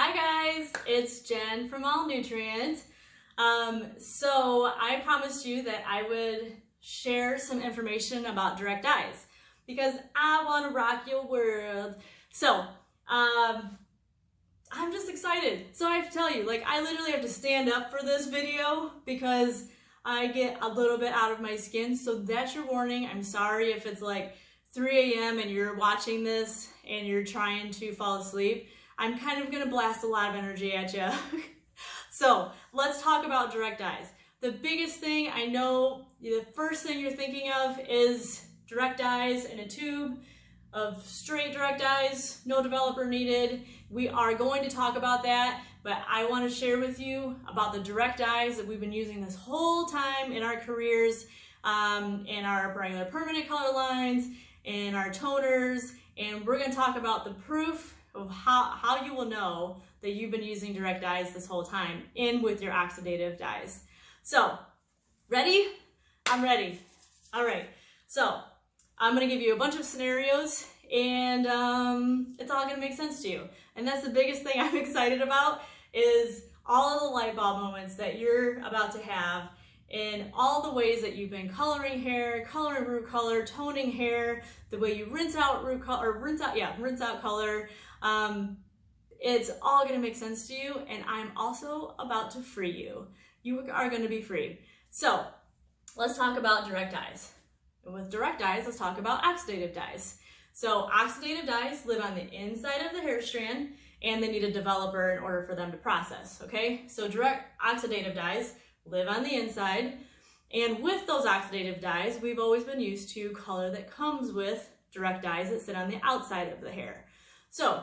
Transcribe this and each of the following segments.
Hi guys, it's Jen from All Nutrient. So I promised you that I would share some information about direct dyes because I want to rock your world. So I'm just excited. So I have to tell you, I literally have to stand up for this video because I get a little bit out of my skin. So that's your warning. I'm sorry if it's like 3 a.m. and you're watching this and you're trying to fall asleep. I'm kind of gonna blast a lot of energy at you. So let's talk about direct dyes. The biggest thing, I know the first thing you're thinking of is direct dyes in a tube of straight direct dyes, no developer needed. We are going to talk about that, but I want to share with you about the direct dyes that we've been using this whole time in our careers, in our regular permanent color lines, in our toners, and we're going to talk about the proof of how you will know that you've been using direct dyes this whole time in with your oxidative dyes. So, ready? I'm ready. All right, so I'm gonna give you a bunch of scenarios and it's all gonna make sense to you. And that's the biggest thing I'm excited about is all of the light bulb moments that you're about to have in all the ways that you've been coloring hair, coloring root color, toning hair, the way you rinse out root color, or rinse out color. It's all gonna make sense to you, and I'm also about to free you. You are gonna be free. So let's talk about direct dyes. With direct dyes, let's talk about oxidative dyes. So oxidative dyes live on the inside of the hair strand, and they need a developer in order for them to process, okay? So direct oxidative dyes live on the inside, and with those oxidative dyes, we've always been used to color that comes with direct dyes that sit on the outside of the hair. So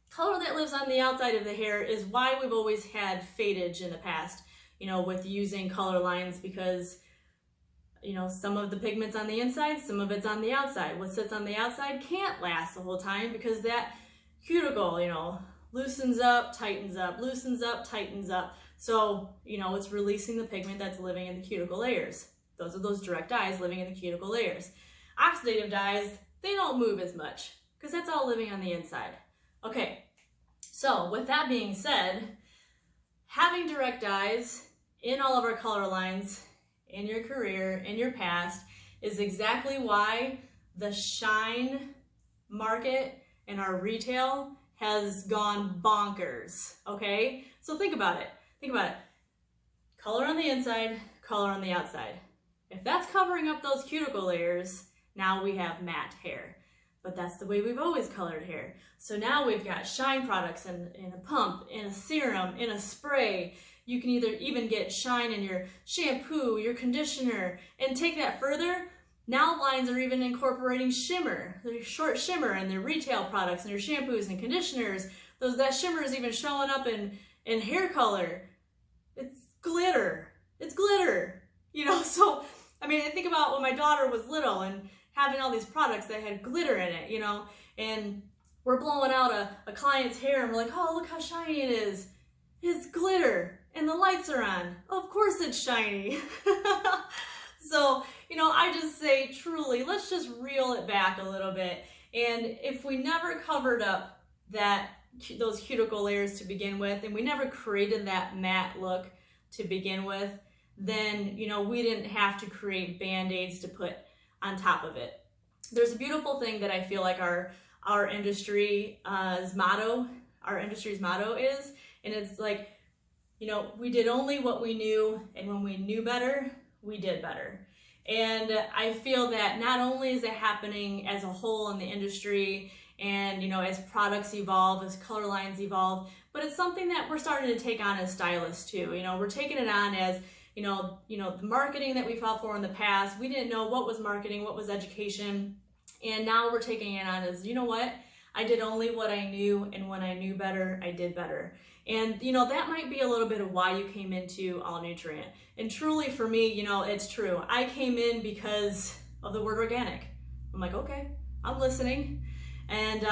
color that lives on the outside of the hair is why we've always had fadage in the past, with using color lines, because some of the pigment's on the inside, some of it's on the outside. What sits on the outside can't last the whole time because that cuticle, loosens up, tightens up, loosens up, tightens up. So, it's releasing the pigment that's living in the cuticle layers. Those are those direct dyes living in the cuticle layers. Oxidative dyes, they don't move as much because that's all living on the inside. Okay, so with that being said, having direct dyes in all of our color lines, in your career, in your past, is exactly why the shine market in our retail has gone bonkers, okay? So think about it. Color on the inside, color on the outside. If that's covering up those cuticle layers, now we have matte hair. But that's the way we've always colored hair. So now we've got shine products in a pump, in a serum, in a spray. You can even get shine in your shampoo, your conditioner, and take that further. Now lines are even incorporating shimmer, the short shimmer in their retail products and your shampoos and conditioners. That shimmer is even showing up in hair color. It's glitter. It's glitter. So I think about when my daughter was little and having all these products that had glitter in it, and we're blowing out a client's hair and we're like, oh, look how shiny it is. It's glitter and the lights are on. Of course it's shiny. So, I just say truly, let's just reel it back a little bit. And if we never covered up those cuticle layers to begin with, and we never created that matte look to begin with, then, we didn't have to create band-aids to put on top of it. There's a beautiful thing that I feel like our industry's motto is, and it's like, we did only what we knew, and when we knew better, we did better. And I feel that not only is it happening as a whole in the industry and, as products evolve, as color lines evolve, but it's something that we're starting to take on as stylists too. We're taking it on as, the marketing that we fought for in the past. We didn't know what was marketing, what was education. And now we're taking it on as, what? I did only what I knew, and when I knew better, I did better. And, that might be a little bit of why you came into All Nutrient. And truly for me, it's true. I came in because of the word organic. I'm like, okay, I'm listening. And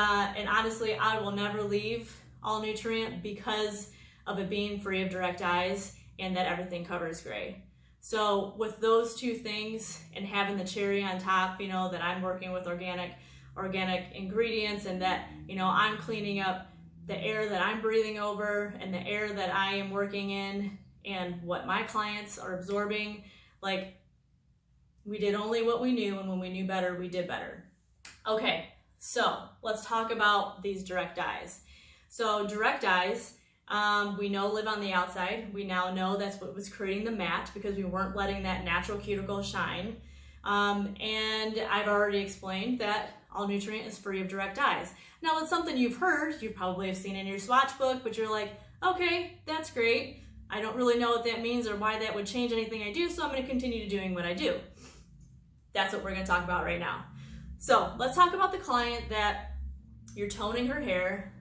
honestly, I will never leave All Nutrient because of it being free of direct dyes and that everything covers gray. So with those two things and having the cherry on top, that I'm working with organic ingredients and that, I'm cleaning up the air that I'm breathing over and the air that I am working in and what my clients are absorbing, like, we did only what we knew, and when we knew better, we did better. Okay, so let's talk about these direct dyes. So direct dyes, we know live on the outside. We now know that's what was creating the matte because we weren't letting that natural cuticle shine. And I've already explained that All Nutrient is free of direct dyes. Now it's something you've heard, you probably have seen in your swatch book, but you're like, okay, that's great. I don't really know what that means or why that would change anything I do, so I'm going to continue doing what I do. That's what we're going to talk about right now. So let's talk about the client that you're toning her hair.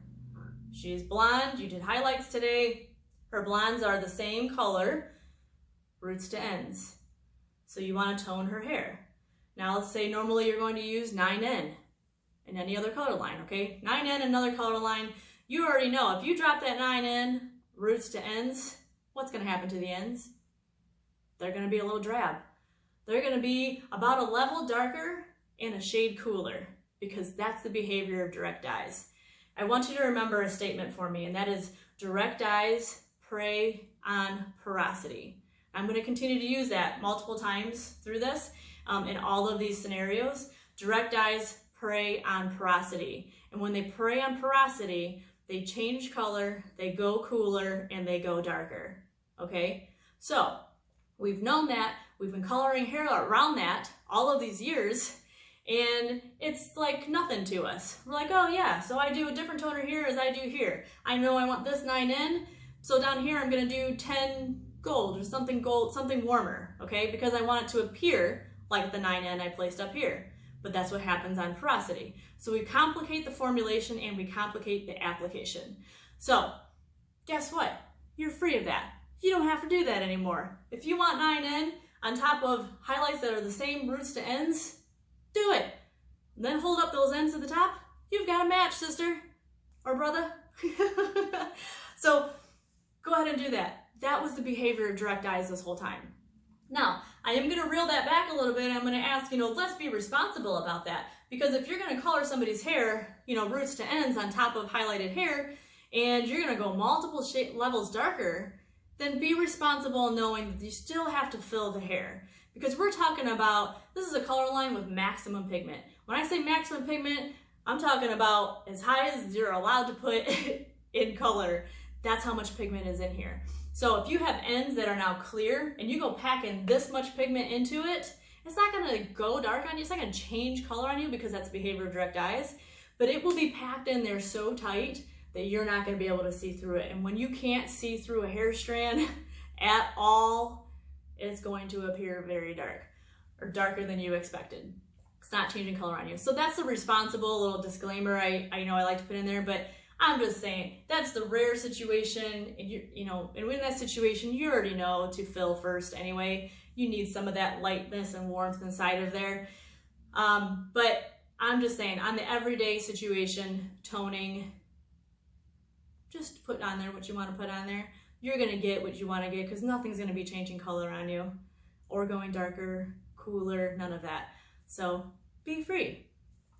She's blonde, you did highlights today. Her blondes are the same color, roots to ends. So you want to tone her hair. Now let's say normally you're going to use 9N in any other color line, okay? 9N, another color line. You already know if you drop that 9N, roots to ends, what's going to happen to the ends? They're going to be a little drab. They're going to be about a level darker and a shade cooler because that's the behavior of direct dyes. I want you to remember a statement for me, and that is direct dyes prey on porosity. I'm going to continue to use that multiple times through this in all of these scenarios. Direct dyes prey on porosity. And when they prey on porosity, they change color, they go cooler, and they go darker. Okay? So we've known that. We've been coloring hair around that all of these years, and it's like nothing to us. We're like, oh yeah, so I do a different toner here as I do here. I know I want this 9N, so down here I'm gonna do 10 gold, something warmer, okay? Because I want it to appear like the 9N I placed up here. But that's what happens on porosity. So we complicate the formulation and we complicate the application. So guess what? You're free of that. You don't have to do that anymore. If you want 9N on top of highlights that are the same roots to ends, do it. And then hold up those ends to the top. You've got a match, sister or brother. So go ahead and do that. That was the behavior of direct dyes this whole time. Now, I am going to reel that back a little bit. I'm going to ask, let's be responsible about that. Because if you're going to color somebody's hair, roots to ends on top of highlighted hair, and you're going to go multiple levels darker, then be responsible knowing that you still have to fill the hair. Because we're talking about, this is a color line with maximum pigment. When I say maximum pigment, I'm talking about as high as you're allowed to put in color. That's how much pigment is in here. So if you have ends that are now clear and you go packing this much pigment into it, it's not going to go dark on you. It's not going to change color on you because that's behavior of direct dyes. But it will be packed in there so tight that you're not going to be able to see through it. And when you can't see through a hair strand at all, it's going to appear very dark or darker than you expected. It's not changing color on you. So that's a responsible little disclaimer I know I like to put in there, but I'm just saying that's the rare situation, and and in that situation, you already know to fill first anyway. You need some of that lightness and warmth inside of there. But I'm just saying, on the everyday situation, toning, just put on there what you want to put on there. You're gonna get what you want to get because nothing's gonna be changing color on you or going darker, cooler, none of that. So be free.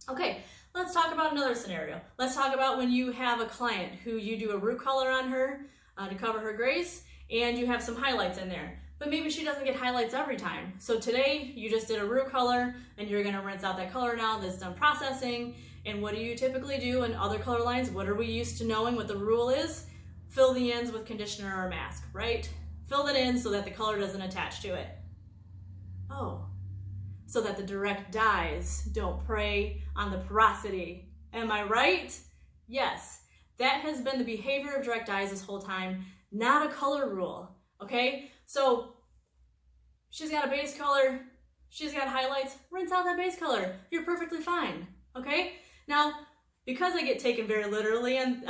Okay, let's talk about another scenario. Let's talk about when you have a client who you do a root color on her to cover her grace, and you have some highlights in there. But maybe she doesn't get highlights every time. So today you just did a root color and you're gonna rinse out that color now that's done processing. And what do you typically do in other color lines? What are we used to knowing what the rule is? Fill the ends with conditioner or mask, right? Fill it in so that the color doesn't attach to it. Oh. So that the direct dyes don't prey on the porosity. Am I right? Yes, that has been the behavior of direct dyes this whole time, not a color rule, okay? So she's got a base color, she's got highlights, rinse out that base color. You're perfectly fine, okay? Now, because I get taken very literally on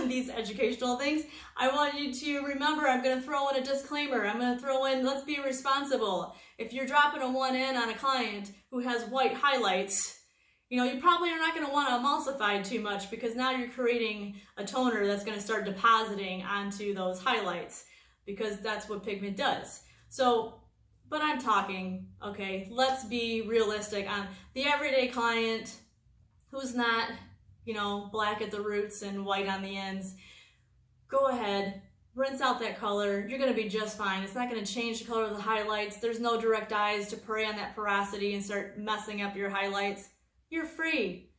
these educational things, I want you to remember I'm going to throw in a disclaimer. I'm going to throw in, let's be responsible. If you're dropping a 1N on a client who has white highlights, you probably are not going to want to emulsify too much because now you're creating a toner that's going to start depositing onto those highlights because that's what pigment does. So, but I'm talking, okay, let's be realistic on the everyday client who's not you know, black at the roots and white on the ends, go ahead, rinse out that color. You're gonna be just fine. It's not gonna change the color of the highlights. There's no direct dyes to prey on that porosity and start messing up your highlights. You're free.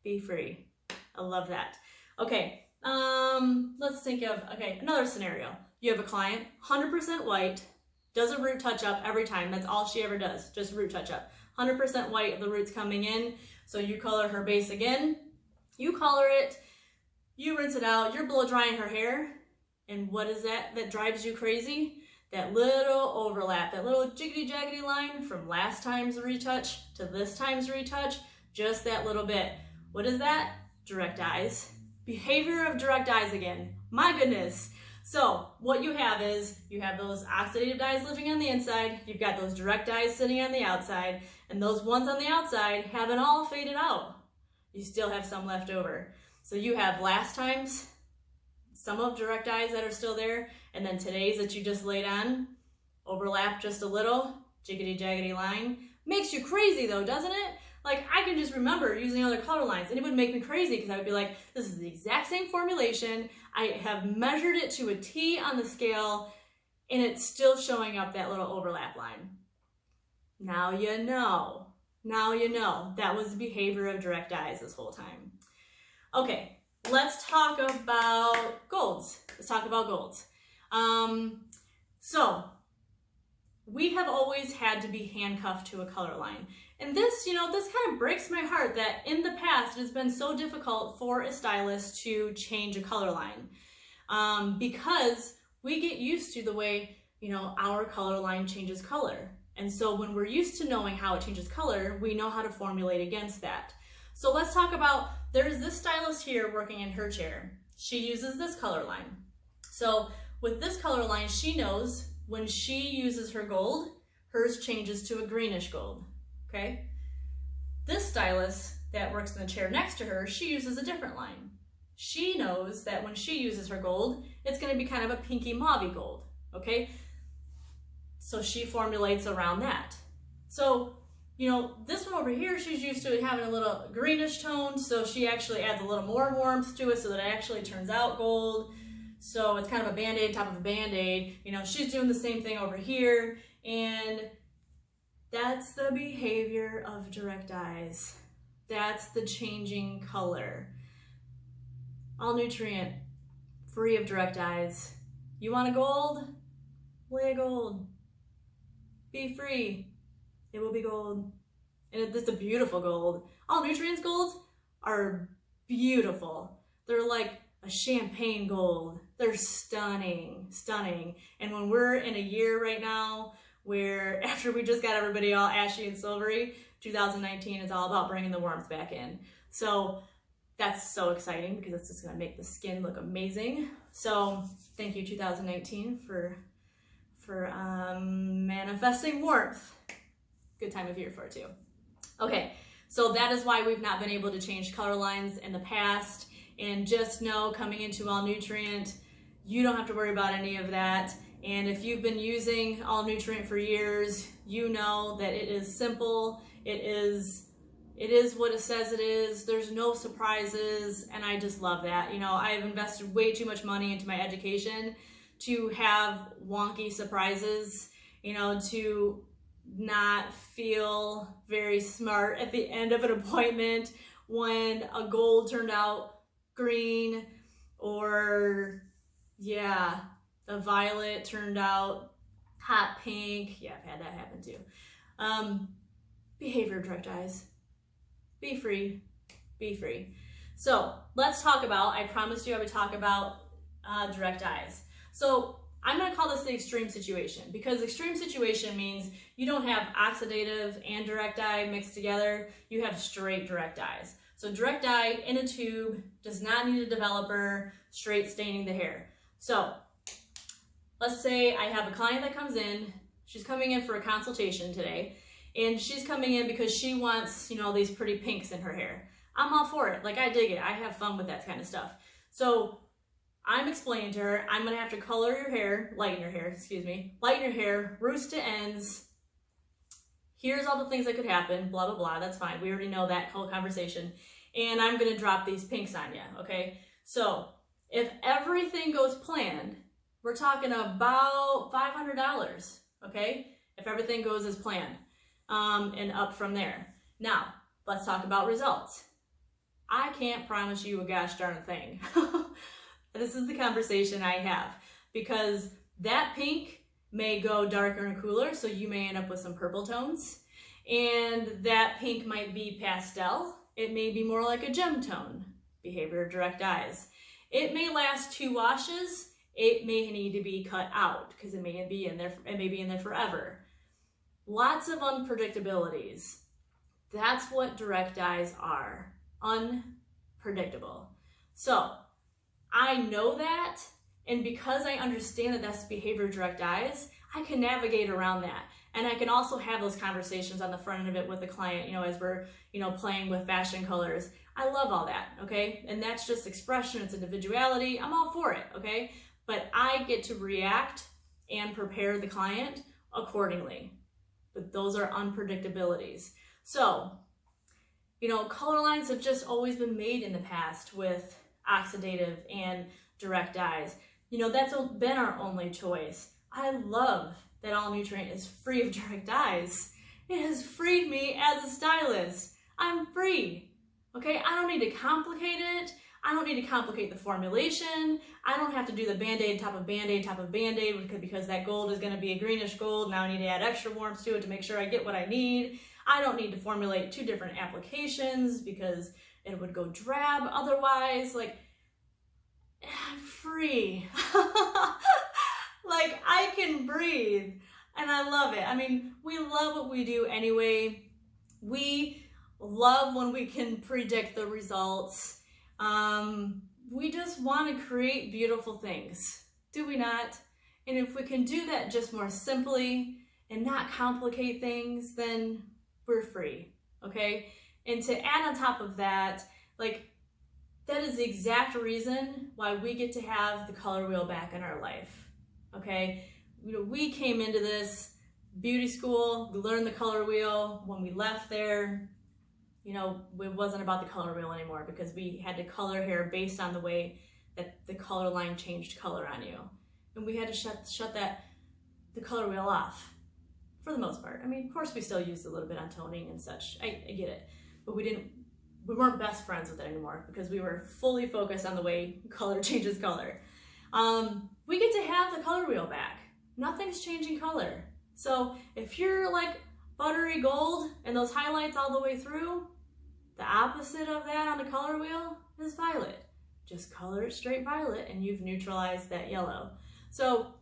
Be free. I love that. Okay, let's think of, okay, another scenario. You have a client, 100% white, does a root touch up every time. That's all she ever does, just root touch up. 100% white of the roots coming in. So you color her base again, you color it, you rinse it out, you're blow drying her hair. And what is that drives you crazy? That little overlap, that little jiggity jaggedy line from last time's retouch to this time's retouch, just that little bit. What is that? Direct dyes. Behavior of direct dyes again. My goodness. So what you have is, you have those oxidative dyes living on the inside, you've got those direct dyes sitting on the outside, and those ones on the outside haven't all faded out. You still have some left over. So you have last time's, some of direct dyes that are still there, and then today's that you just laid on, overlap just a little, jiggity jaggedy line. Makes you crazy though, doesn't it? Like, I can just remember using other color lines and it would make me crazy because I would be like, this is the exact same formulation. I have measured it to a T on the scale and it's still showing up that little overlap line. Now you know. Now you know. That was the behavior of direct dyes this whole time. Okay, let's talk about golds. Let's talk about golds. So we have always had to be handcuffed to a color line. And this, you know, this kind of breaks my heart that in the past it has been so difficult for a stylist to change a color line because we get used to the way, you know, our color line changes color. And so when we're used to knowing how it changes color, we know how to formulate against that. So let's talk about, there's this stylist here working in her chair. She uses this color line. So with this color line, she knows when she uses her gold, hers changes to a greenish gold. Okay, this stylist that works in the chair next to her, she uses a different line. She knows that when she uses her gold, it's going to be kind of a pinky mauvey gold. Okay, so she formulates around that. So, you know, this one over here, she's used to having a little greenish tone, so she actually adds a little more warmth to it so that it actually turns out gold. So it's kind of a band-aid top of a band-aid. You know, she's doing the same thing over here, and that's the behavior of direct dyes. That's the changing color. All nutrient, free of direct dyes. You want a gold? Lay a gold. Be free. It will be gold. And it's a beautiful gold. All nutrients golds are beautiful. They're like a champagne gold. They're stunning, stunning. And when we're in a year right now where after we just got everybody all ashy and silvery, 2019 is all about bringing the warmth back in. So that's so exciting because it's just gonna make the skin look amazing. So thank you 2019 for manifesting warmth. Good time of year for it too. Okay, so that is why we've not been able to change color lines in the past. And just know, coming into All Nutrient, you don't have to worry about any of that. And if you've been using All Nutrient for years, you know that it is simple. It is what it says it is. There's no surprises, and I just love that. You know, I've invested way too much money into my education to have wonky surprises, you know, to not feel very smart at the end of an appointment when a gold turned out green, or yeah, the violet turned out hot pink. Yeah, I've had that happen too. Behavior of direct dyes. Be free, be free. So let's talk about, I promised you I would talk about direct dyes. So I'm gonna call this the extreme situation, because extreme situation means you don't have oxidative and direct dye mixed together, you have straight direct dyes. So direct dye in a tube, does not need a developer, straight staining the hair. So let's say I have a client that comes in, she's coming in for a consultation today, and she's coming in because she wants, you know, these pretty pinks in her hair. I'm all for it, like I dig it, I have fun with that kind of stuff. So I'm explaining to her, I'm gonna have to color your hair, lighten your hair, lighten your hair, roots to ends. Here's all the things that could happen, blah, blah, blah, that's fine. We already know that whole conversation. and I'm gonna drop these pinks on you, okay? So if everything goes planned, we're talking about $500, okay? If everything goes as planned, and up from there. Now, let's talk about results. I can't promise you a gosh darn thing. This is the conversation I have, because that pink may go darker and cooler, so you may end up with some purple tones. And that pink might be pastel. It may be more like a gem tone, behavior of direct dyes. It may last 2 washes. It may need to be cut out because it may be in there forever. Lots of unpredictabilities. That's what direct dyes are, unpredictable. So I know that, and because I understand that that's behavior of direct dyes, I can navigate around that. And I can also have those conversations on the front end of it with the client, as we're, playing with fashion colors. I love all that, okay? And that's just expression, it's individuality. I'm all for it, okay? But I get to react and prepare the client accordingly. But those are unpredictabilities. So, color lines have just always been made in the past with oxidative and direct dyes. That's been our only choice. I love that All Nutrient is free of direct dyes. It has freed me as a stylist. I'm free, okay? I don't need to complicate it. I don't need to complicate the formulation. I don't have to do the Band-Aid, top of Band-Aid, top of Band-Aid, because that gold is gonna be a greenish gold. Now I need to add extra warmth to it to make sure I get what I need. I don't need to formulate 2 different applications because it would go drab otherwise. Like, I'm free. Like, I can breathe, and I love it. I mean, we love what we do anyway. We love when we can predict the results. We just want to create beautiful things, do we not? And if we can do that just more simply and not complicate things, then we're free, okay? And to add on top of that, that is the exact reason why we get to have the color wheel back in our life, okay? We came into this beauty school, we learned the color wheel. When we left there, it wasn't about the color wheel anymore, because we had to color hair based on the way that the color line changed color on you. And we had to shut the color wheel off for the most part. I mean, of course we still used a little bit on toning and such. I get it, but we weren't best friends with it anymore because we were fully focused on the way color changes color. We get to have the color wheel back. Nothing's changing color. So if you're like buttery gold and those highlights all the way through, the opposite of that on the color wheel is violet. Just color it straight violet and you've neutralized that yellow. So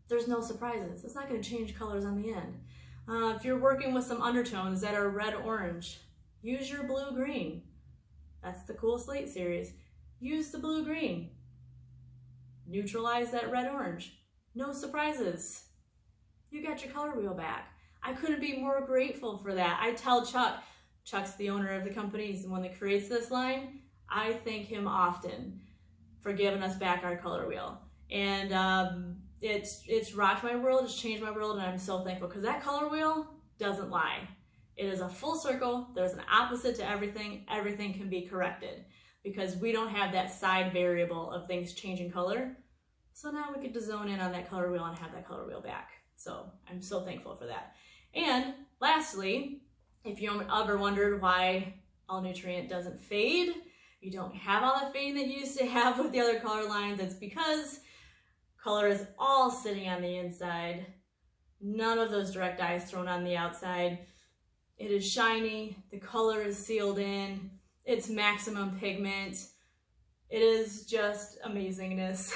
there's no surprises. It's not going to change colors on the end. If you're working with some undertones that are red-orange, use your blue-green. That's the Cool Slate series. Use the blue-green. Neutralize that red-orange. No surprises. You got your color wheel back. I couldn't be more grateful for that. I tell Chuck's the owner of the company, he's the one that creates this line. I thank him often for giving us back our color wheel. And it's rocked my world, it's changed my world, and I'm so thankful because that color wheel doesn't lie. It is a full circle. There's an opposite to everything. Everything can be corrected because we don't have that side variable of things changing color. So now we get to zone in on that color wheel and have that color wheel back. So I'm so thankful for that. And lastly, if you ever wondered why All Nutrient doesn't fade, you don't have all that fading that you used to have with the other color lines, it's because color is all sitting on the inside. None of those direct dyes thrown on the outside. It is shiny, the color is sealed in, it's maximum pigment. It is just amazingness.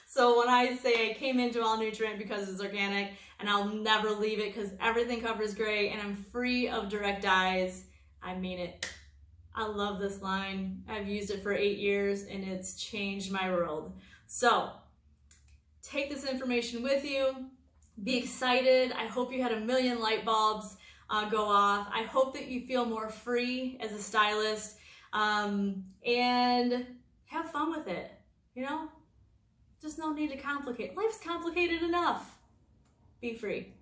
So when I say I came into All Nutrient because it's organic and I'll never leave it because everything covers gray and I'm free of direct dyes, I mean it. I love this line. I've used it for 8 years and it's changed my world. So take this information with you. Be excited. I hope you had a million light bulbs go off. I hope that you feel more free as a stylist and have fun with it, Just no need to complicate. Life's complicated enough. Be free.